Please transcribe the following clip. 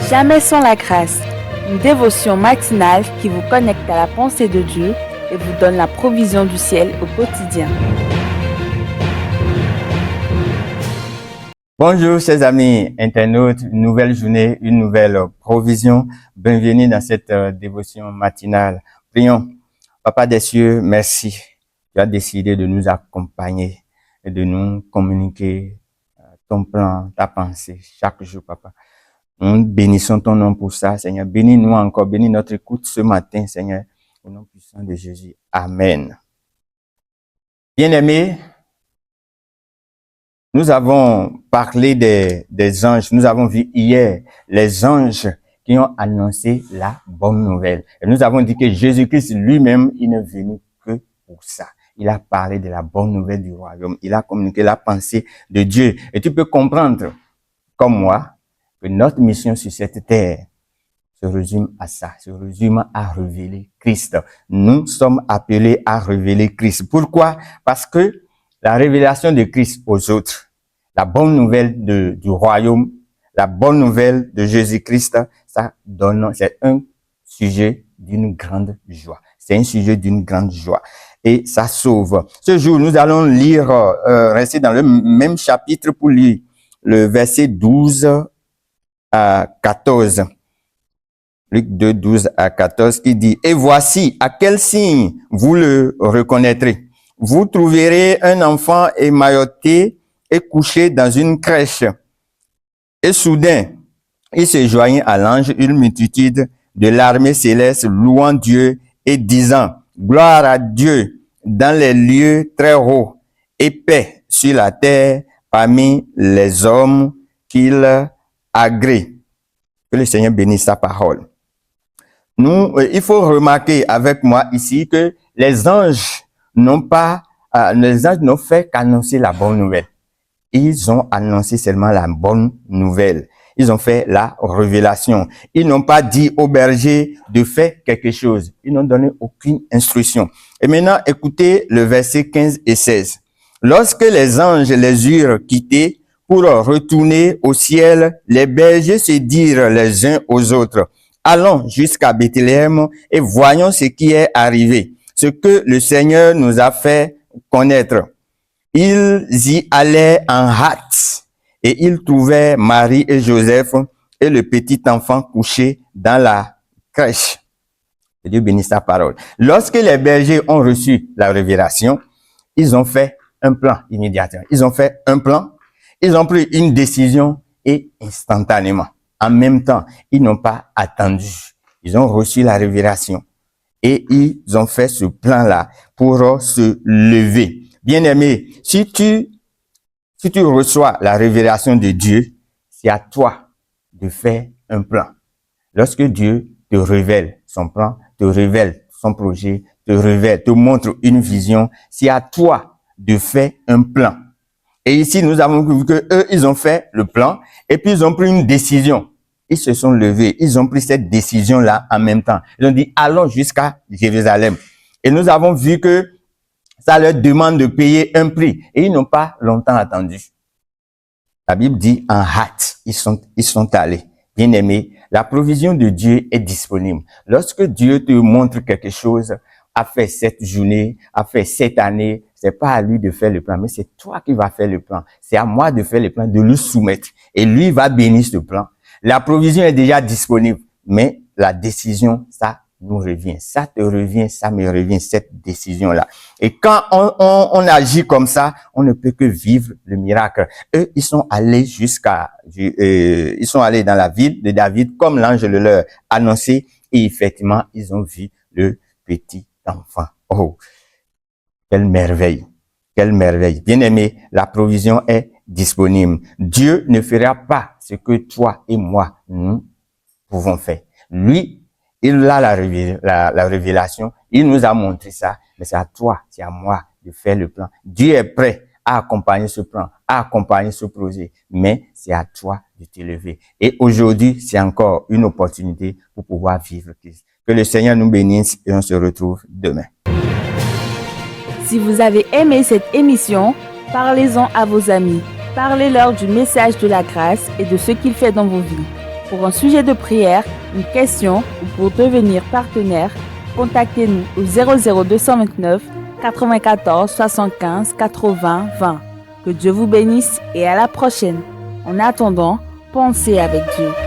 Jamais sans la grâce, une dévotion matinale qui vous connecte à la pensée de Dieu et vous donne la provision du ciel au quotidien. Bonjour chers amis internautes, une nouvelle journée, une nouvelle provision. Bienvenue dans cette dévotion matinale. Prions. Papa des cieux, merci. Tu as décidé de nous accompagner et de nous communiquer ton plan, ta pensée chaque jour, Papa. Nous bénissons ton nom pour ça, Seigneur. Bénis-nous encore, bénis notre écoute ce matin, Seigneur. Au nom puissant de Jésus. Amen. Bien-aimés, nous avons parlé des anges. Nous avons vu hier les anges qui ont annoncé la bonne nouvelle. Et nous avons dit que Jésus-Christ lui-même, il n'est venu que pour ça. Il a parlé de la bonne nouvelle du royaume. Il a communiqué la pensée de Dieu. Et tu peux comprendre, comme moi, que notre mission sur cette terre se résume à ça, se résume à révéler Christ. Nous sommes appelés à révéler Christ. Pourquoi? Parce que la révélation de Christ aux autres, la bonne nouvelle du royaume, la bonne nouvelle de Jésus-Christ, c'est un sujet d'une grande joie. C'est un sujet d'une grande joie. Et ça sauve. Ce jour, nous allons lire, rester dans le même chapitre pour lire le verset 12 à 14. Luc 2, 12 à 14 qui dit « Et voici, à quel signe vous le reconnaîtrez. Vous trouverez un enfant émailloté et couché dans une crèche. Et soudain, il se joignit à l'ange une multitude de l'armée céleste louant Dieu et disant « Gloire à Dieu dans les lieux très hauts et paix sur la terre parmi les hommes qu'il agrée. » Que le Seigneur bénisse sa parole. Il faut remarquer avec moi ici que les anges n'ont fait qu'annoncer la bonne nouvelle. Ils ont annoncé seulement la bonne nouvelle. Ils ont fait la révélation. Ils n'ont pas dit au berger de faire quelque chose. Ils n'ont donné aucune instruction. Et maintenant, écoutez le verset 15 et 16. Lorsque les anges les eurent quittés pour retourner au ciel, les bergers se dirent les uns aux autres, allons jusqu'à Bethléem et voyons ce qui est arrivé, ce que le Seigneur nous a fait connaître. Ils y allaient en hâte et ils trouvaient Marie et Joseph et le petit enfant couché dans la crèche. Que Dieu bénisse sa parole. Lorsque les bergers ont reçu la révélation, ils ont fait un plan immédiatement. Ils ont fait un plan, ils ont pris une décision et instantanément. En même temps, ils n'ont pas attendu. Ils ont reçu la révélation et ils ont fait ce plan-là pour se lever. Bien-aimé, si tu reçois la révélation de Dieu, c'est à toi de faire un plan. Lorsque Dieu te révèle son plan, te révèle son projet, te montre une vision, c'est à toi de faire un plan. Et ici, nous avons vu que eux, ils ont fait le plan et puis ils ont pris une décision. Ils se sont levés, ils ont pris cette décision-là en même temps. Ils ont dit, allons jusqu'à Jérusalem. Et nous avons vu que ça leur demande de payer un prix. Et ils n'ont pas longtemps attendu. La Bible dit en hâte, ils sont allés. Bien-aimés, la provision de Dieu est disponible. Lorsque Dieu te montre quelque chose, a fait cette journée, a fait cette année, c'est pas à lui de faire le plan, mais c'est toi qui vas faire le plan. C'est à moi de faire le plan, de lui soumettre. Et lui va bénir ce plan. La provision est déjà disponible, mais la décision, ça nous revient. Ça te revient, ça me revient, cette décision-là. Et quand on agit comme ça, on ne peut que vivre le miracle. Eux, ils sont allés ils sont allés dans la ville de David, comme l'ange le leur annoncé, et effectivement, ils ont vu le petit enfant. Oh, quelle merveille, quelle merveille. Bien-aimé, la provision est disponible. Dieu ne fera pas ce que toi et moi, nous pouvons faire. Lui, il a la révélation, il nous a montré ça, mais c'est à toi, c'est à moi de faire le plan. Dieu est prêt à accompagner ce plan, à accompagner ce projet, mais c'est à toi de te lever. Et aujourd'hui, c'est encore une opportunité pour pouvoir vivre Christ. Que le Seigneur nous bénisse et on se retrouve demain. Si vous avez aimé cette émission, parlez-en à vos amis. Parlez-leur du message de la grâce et de ce qu'il fait dans vos vies. Pour un sujet de prière, une question ou pour devenir partenaire, contactez-nous au 00229 94 75 80 20. Que Dieu vous bénisse et à la prochaine. En attendant, pensez avec Dieu.